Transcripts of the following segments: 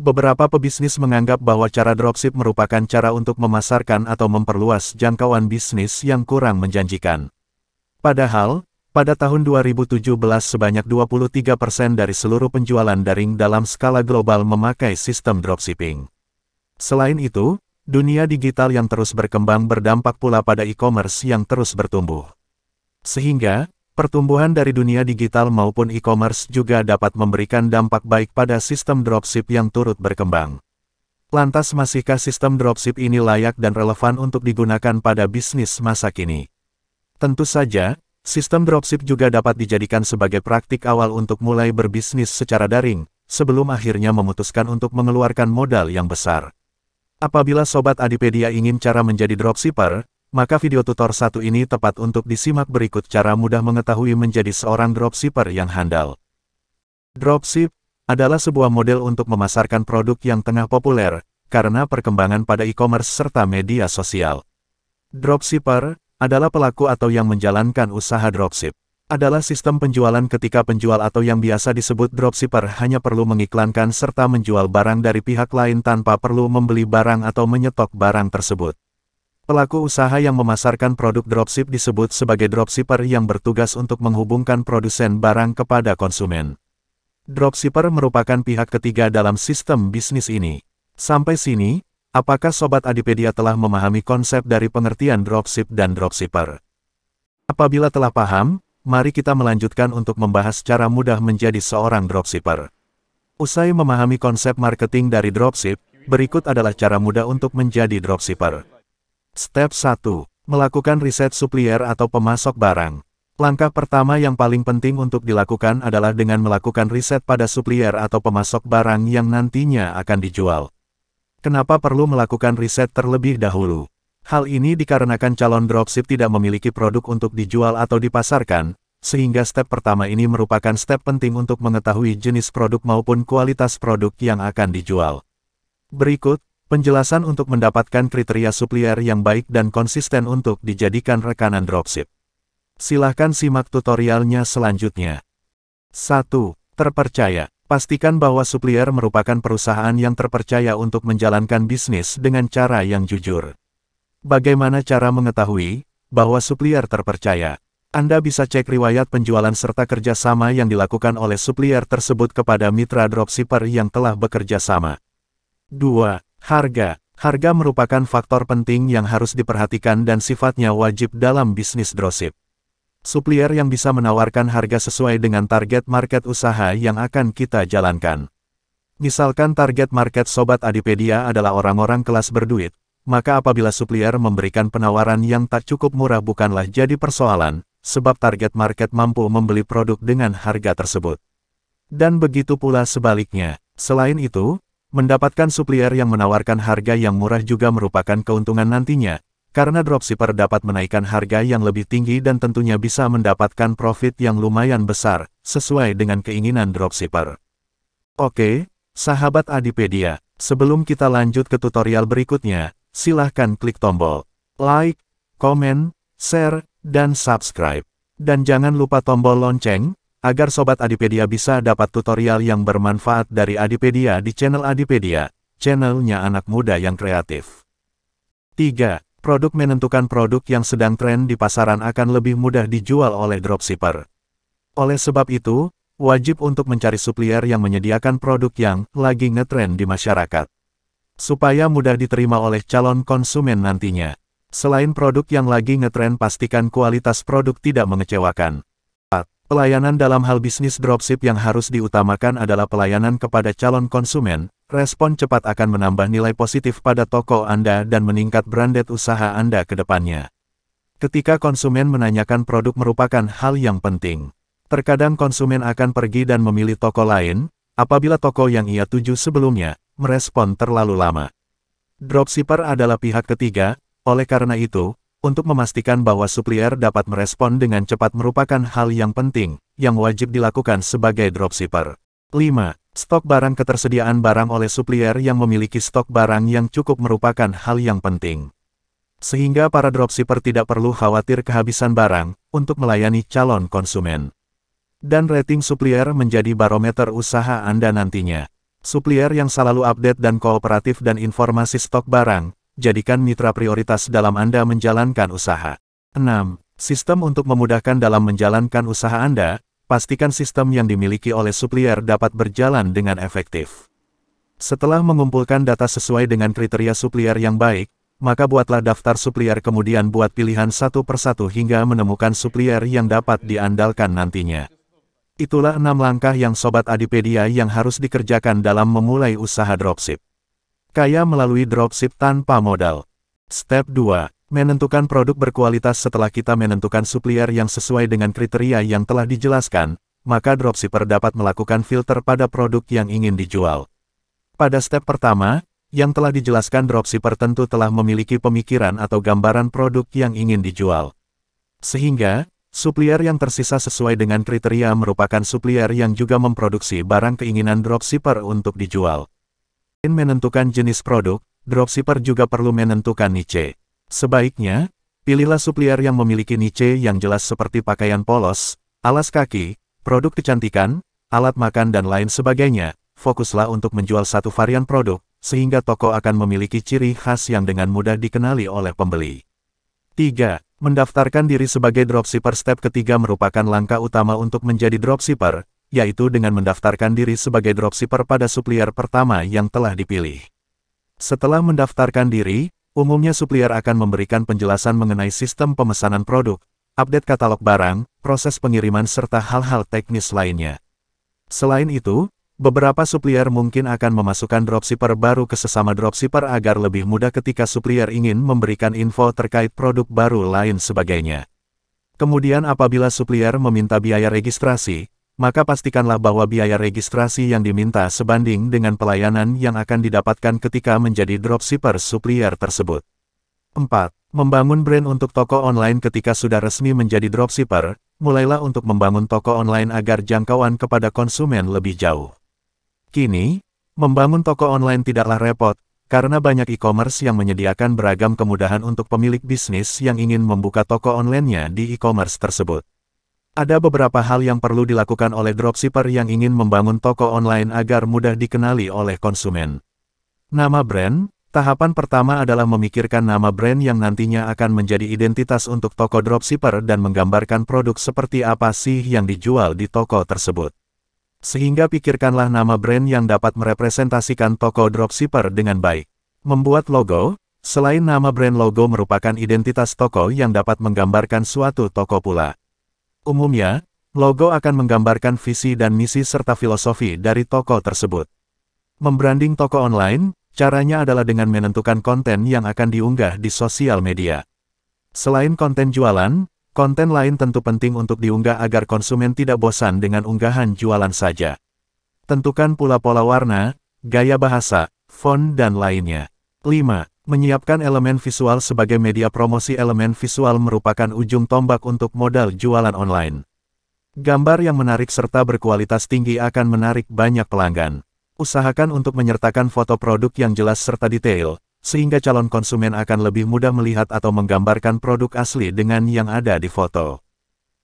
Beberapa pebisnis menganggap bahwa cara dropship merupakan cara untuk memasarkan atau memperluas jangkauan bisnis yang kurang menjanjikan. Padahal, pada tahun 2017 sebanyak 23% dari seluruh penjualan daring dalam skala global memakai sistem dropshipping. Selain itu, dunia digital yang terus berkembang berdampak pula pada e-commerce yang terus bertumbuh. Sehingga, pertumbuhan dari dunia digital maupun e-commerce juga dapat memberikan dampak baik pada sistem dropship yang turut berkembang. Lantas masihkah sistem dropship ini layak dan relevan untuk digunakan pada bisnis masa kini? Tentu saja, sistem dropship juga dapat dijadikan sebagai praktik awal untuk mulai berbisnis secara daring, sebelum akhirnya memutuskan untuk mengeluarkan modal yang besar. Apabila Sobat Adipedia ingin cara menjadi dropshipper, maka video tutor satu ini tepat untuk disimak. Berikut cara mudah mengetahui menjadi seorang dropshipper yang handal. Dropship adalah sebuah model untuk memasarkan produk yang tengah populer, karena perkembangan pada e-commerce serta media sosial. Dropshipper adalah pelaku atau yang menjalankan usaha dropship. Adalah sistem penjualan ketika penjual atau yang biasa disebut dropshipper hanya perlu mengiklankan serta menjual barang dari pihak lain tanpa perlu membeli barang atau menyetok barang tersebut. Pelaku usaha yang memasarkan produk dropship disebut sebagai dropshipper yang bertugas untuk menghubungkan produsen barang kepada konsumen. Dropshipper merupakan pihak ketiga dalam sistem bisnis ini. Sampai sini, apakah Sobat Adipedia telah memahami konsep dari pengertian dropship dan dropshipper? Apabila telah paham, mari kita melanjutkan untuk membahas cara mudah menjadi seorang dropshipper. Usai memahami konsep marketing dari dropship, berikut adalah cara mudah untuk menjadi dropshipper. Step 1. Melakukan riset supplier atau pemasok barang. Langkah pertama yang paling penting untuk dilakukan adalah dengan melakukan riset pada supplier atau pemasok barang yang nantinya akan dijual. Kenapa perlu melakukan riset terlebih dahulu? Hal ini dikarenakan calon dropship tidak memiliki produk untuk dijual atau dipasarkan, sehingga step pertama ini merupakan step penting untuk mengetahui jenis produk maupun kualitas produk yang akan dijual. Berikut penjelasan untuk mendapatkan kriteria supplier yang baik dan konsisten untuk dijadikan rekanan dropship. Silahkan simak tutorialnya selanjutnya. 1. Terpercaya. Pastikan bahwa supplier merupakan perusahaan yang terpercaya untuk menjalankan bisnis dengan cara yang jujur. Bagaimana cara mengetahui bahwa supplier terpercaya? Anda bisa cek riwayat penjualan serta kerjasama yang dilakukan oleh supplier tersebut kepada mitra dropshipper yang telah bekerja sama. 2. Harga. Harga merupakan faktor penting yang harus diperhatikan dan sifatnya wajib dalam bisnis dropship. Supplier yang bisa menawarkan harga sesuai dengan target market usaha yang akan kita jalankan. Misalkan target market Sobat Adipedia adalah orang-orang kelas berduit, maka apabila supplier memberikan penawaran yang tak cukup murah bukanlah jadi persoalan, sebab target market mampu membeli produk dengan harga tersebut. Dan begitu pula sebaliknya. Selain itu, mendapatkan supplier yang menawarkan harga yang murah juga merupakan keuntungan nantinya, karena dropshipper dapat menaikkan harga yang lebih tinggi dan tentunya bisa mendapatkan profit yang lumayan besar, sesuai dengan keinginan dropshipper. Oke, sahabat Adipedia, sebelum kita lanjut ke tutorial berikutnya, silahkan klik tombol like, komen, share, dan subscribe. Dan jangan lupa tombol lonceng, agar Sobat Adipedia bisa dapat tutorial yang bermanfaat dari Adipedia di channel Adipedia, channelnya anak muda yang kreatif. 3. Produk menentukan produk yang sedang tren di pasaran akan lebih mudah dijual oleh dropshipper. Oleh sebab itu, wajib untuk mencari supplier yang menyediakan produk yang lagi ngetren di masyarakat. Supaya mudah diterima oleh calon konsumen nantinya. Selain produk yang lagi ngetren, pastikan kualitas produk tidak mengecewakan. Pelayanan dalam hal bisnis dropship yang harus diutamakan adalah pelayanan kepada calon konsumen. Respon cepat akan menambah nilai positif pada toko Anda dan meningkat branded usaha Anda ke depannya. Ketika konsumen menanyakan produk merupakan hal yang penting. Terkadang konsumen akan pergi dan memilih toko lain, apabila toko yang ia tuju sebelumnya merespon terlalu lama. Dropshipper adalah pihak ketiga, oleh karena itu, untuk memastikan bahwa supplier dapat merespon dengan cepat merupakan hal yang penting, yang wajib dilakukan sebagai dropshipper. 5. Stok barang. Ketersediaan barang oleh supplier yang memiliki stok barang yang cukup merupakan hal yang penting. Sehingga para dropshipper tidak perlu khawatir kehabisan barang, untuk melayani calon konsumen. Dan rating supplier menjadi barometer usaha Anda nantinya. Supplier yang selalu update dan kooperatif dan informasi stok barang, jadikan mitra prioritas dalam Anda menjalankan usaha. 6. Sistem untuk memudahkan dalam menjalankan usaha Anda, pastikan sistem yang dimiliki oleh supplier dapat berjalan dengan efektif. Setelah mengumpulkan data sesuai dengan kriteria supplier yang baik, maka buatlah daftar supplier kemudian buat pilihan satu persatu hingga menemukan supplier yang dapat diandalkan nantinya. Itulah 6 langkah yang Sobat Adipedia yang harus dikerjakan dalam memulai usaha dropship. Kaya melalui dropship tanpa modal. Step 2. Menentukan produk berkualitas. Setelah kita menentukan supplier yang sesuai dengan kriteria yang telah dijelaskan, maka dropshipper dapat melakukan filter pada produk yang ingin dijual. Pada step pertama, yang telah dijelaskan, dropshipper tentu telah memiliki pemikiran atau gambaran produk yang ingin dijual. Sehingga, supplier yang tersisa sesuai dengan kriteria merupakan supplier yang juga memproduksi barang keinginan dropshipper untuk dijual. Selain menentukan jenis produk, dropshipper juga perlu menentukan niche. Sebaiknya, pilihlah supplier yang memiliki niche yang jelas seperti pakaian polos, alas kaki, produk kecantikan, alat makan dan lain sebagainya. Fokuslah untuk menjual satu varian produk, sehingga toko akan memiliki ciri khas yang dengan mudah dikenali oleh pembeli. 3. Mendaftarkan diri sebagai dropshipper. Step ketiga merupakan langkah utama untuk menjadi dropshipper, yaitu dengan mendaftarkan diri sebagai dropshipper pada supplier pertama yang telah dipilih. Setelah mendaftarkan diri, umumnya supplier akan memberikan penjelasan mengenai sistem pemesanan produk, update katalog barang, proses pengiriman serta hal-hal teknis lainnya. Selain itu, beberapa supplier mungkin akan memasukkan dropshipper baru ke sesama dropshipper agar lebih mudah ketika supplier ingin memberikan info terkait produk baru lain sebagainya. Kemudian apabila supplier meminta biaya registrasi, maka pastikanlah bahwa biaya registrasi yang diminta sebanding dengan pelayanan yang akan didapatkan ketika menjadi dropshipper supplier tersebut. 4. Membangun brand untuk toko online. Ketika sudah resmi menjadi dropshipper, mulailah untuk membangun toko online agar jangkauan kepada konsumen lebih jauh. Kini, membangun toko online tidaklah repot, karena banyak e-commerce yang menyediakan beragam kemudahan untuk pemilik bisnis yang ingin membuka toko online-nya di e-commerce tersebut. Ada beberapa hal yang perlu dilakukan oleh dropshipper yang ingin membangun toko online agar mudah dikenali oleh konsumen. Nama brand. Tahapan pertama adalah memikirkan nama brand yang nantinya akan menjadi identitas untuk toko dropshipper dan menggambarkan produk seperti apa sih yang dijual di toko tersebut. Sehingga pikirkanlah nama brand yang dapat merepresentasikan toko dropshipper dengan baik. Membuat logo. Selain nama brand, logo merupakan identitas toko yang dapat menggambarkan suatu toko pula. Umumnya, logo akan menggambarkan visi dan misi serta filosofi dari toko tersebut. Membranding toko online, caranya adalah dengan menentukan konten yang akan diunggah di sosial media. Selain konten jualan, konten lain tentu penting untuk diunggah agar konsumen tidak bosan dengan unggahan jualan saja. Tentukan pula pola warna, gaya bahasa, font dan lainnya. 5. Menyiapkan elemen visual sebagai media promosi. Elemen visual merupakan ujung tombak untuk modal jualan online. Gambar yang menarik serta berkualitas tinggi akan menarik banyak pelanggan. Usahakan untuk menyertakan foto produk yang jelas serta detail, sehingga calon konsumen akan lebih mudah melihat atau menggambarkan produk asli dengan yang ada di foto.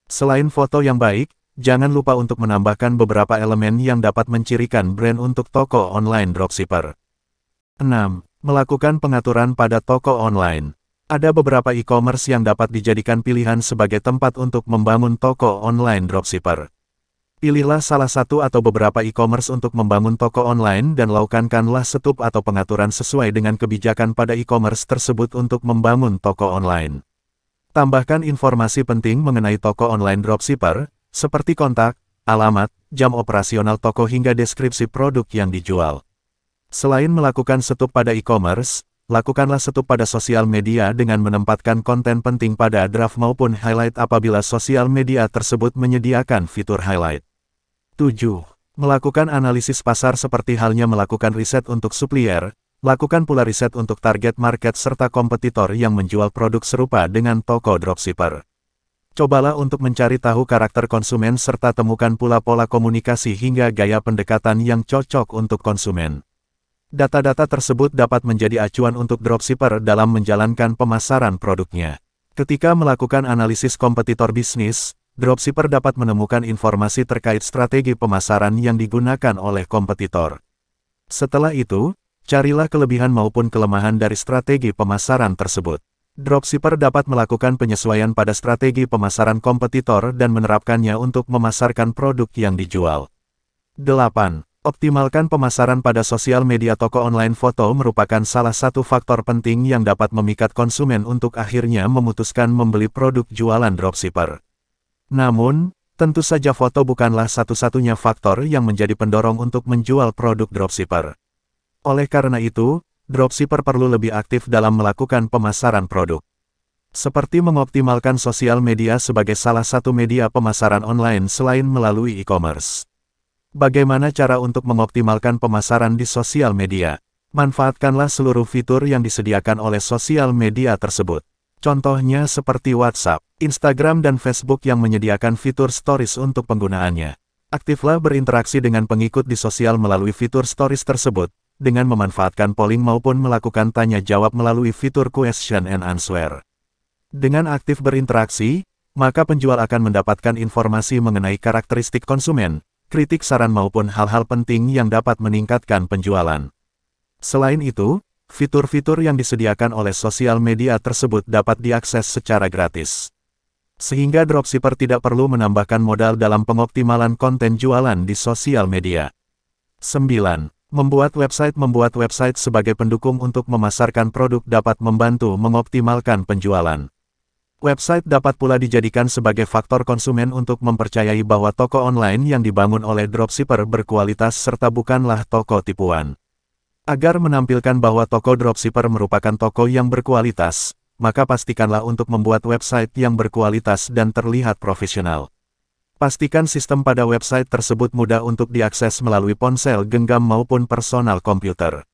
Selain foto yang baik, jangan lupa untuk menambahkan beberapa elemen yang dapat mencirikan brand untuk toko online dropshipper. 6. Melakukan pengaturan pada toko online. Ada beberapa e-commerce yang dapat dijadikan pilihan sebagai tempat untuk membangun toko online dropshipper. Pilihlah salah satu atau beberapa e-commerce untuk membangun toko online dan lakukanlah setup atau pengaturan sesuai dengan kebijakan pada e-commerce tersebut untuk membangun toko online. Tambahkan informasi penting mengenai toko online dropshipper, seperti kontak, alamat, jam operasional toko hingga deskripsi produk yang dijual. Selain melakukan setup pada e-commerce, lakukanlah setup pada sosial media dengan menempatkan konten penting pada draft maupun highlight apabila sosial media tersebut menyediakan fitur highlight. 7. Melakukan analisis pasar. Seperti halnya melakukan riset untuk supplier, lakukan pula riset untuk target market serta kompetitor yang menjual produk serupa dengan toko dropshipper. Cobalah untuk mencari tahu karakter konsumen serta temukan pula pola komunikasi hingga gaya pendekatan yang cocok untuk konsumen. Data-data tersebut dapat menjadi acuan untuk dropshipper dalam menjalankan pemasaran produknya. Ketika melakukan analisis kompetitor bisnis, dropshipper dapat menemukan informasi terkait strategi pemasaran yang digunakan oleh kompetitor. Setelah itu, carilah kelebihan maupun kelemahan dari strategi pemasaran tersebut. Dropshipper dapat melakukan penyesuaian pada strategi pemasaran kompetitor dan menerapkannya untuk memasarkan produk yang dijual. 8. Optimalkan pemasaran pada sosial media. Toko online foto merupakan salah satu faktor penting yang dapat memikat konsumen untuk akhirnya memutuskan membeli produk jualan dropshipper. Namun, tentu saja foto bukanlah satu-satunya faktor yang menjadi pendorong untuk menjual produk dropshipper. Oleh karena itu, dropshipper perlu lebih aktif dalam melakukan pemasaran produk. Seperti mengoptimalkan sosial media sebagai salah satu media pemasaran online selain melalui e-commerce. Bagaimana cara untuk mengoptimalkan pemasaran di sosial media? Manfaatkanlah seluruh fitur yang disediakan oleh sosial media tersebut. Contohnya seperti WhatsApp, Instagram dan Facebook yang menyediakan fitur Stories untuk penggunaannya. Aktiflah berinteraksi dengan pengikut di sosial melalui fitur Stories tersebut, dengan memanfaatkan polling maupun melakukan tanya jawab melalui fitur Question and Answer. Dengan aktif berinteraksi, maka penjual akan mendapatkan informasi mengenai karakteristik konsumen, kritik saran maupun hal-hal penting yang dapat meningkatkan penjualan. Selain itu, fitur-fitur yang disediakan oleh sosial media tersebut dapat diakses secara gratis. Sehingga dropshipper tidak perlu menambahkan modal dalam pengoptimalan konten jualan di sosial media. 9. Membuat website sebagai pendukung untuk memasarkan produk dapat membantu mengoptimalkan penjualan. Website dapat pula dijadikan sebagai faktor konsumen untuk mempercayai bahwa toko online yang dibangun oleh dropshipper berkualitas serta bukanlah toko tipuan. Agar menampilkan bahwa toko dropshipper merupakan toko yang berkualitas, maka pastikanlah untuk membuat website yang berkualitas dan terlihat profesional. Pastikan sistem pada website tersebut mudah untuk diakses melalui ponsel genggam maupun personal komputer.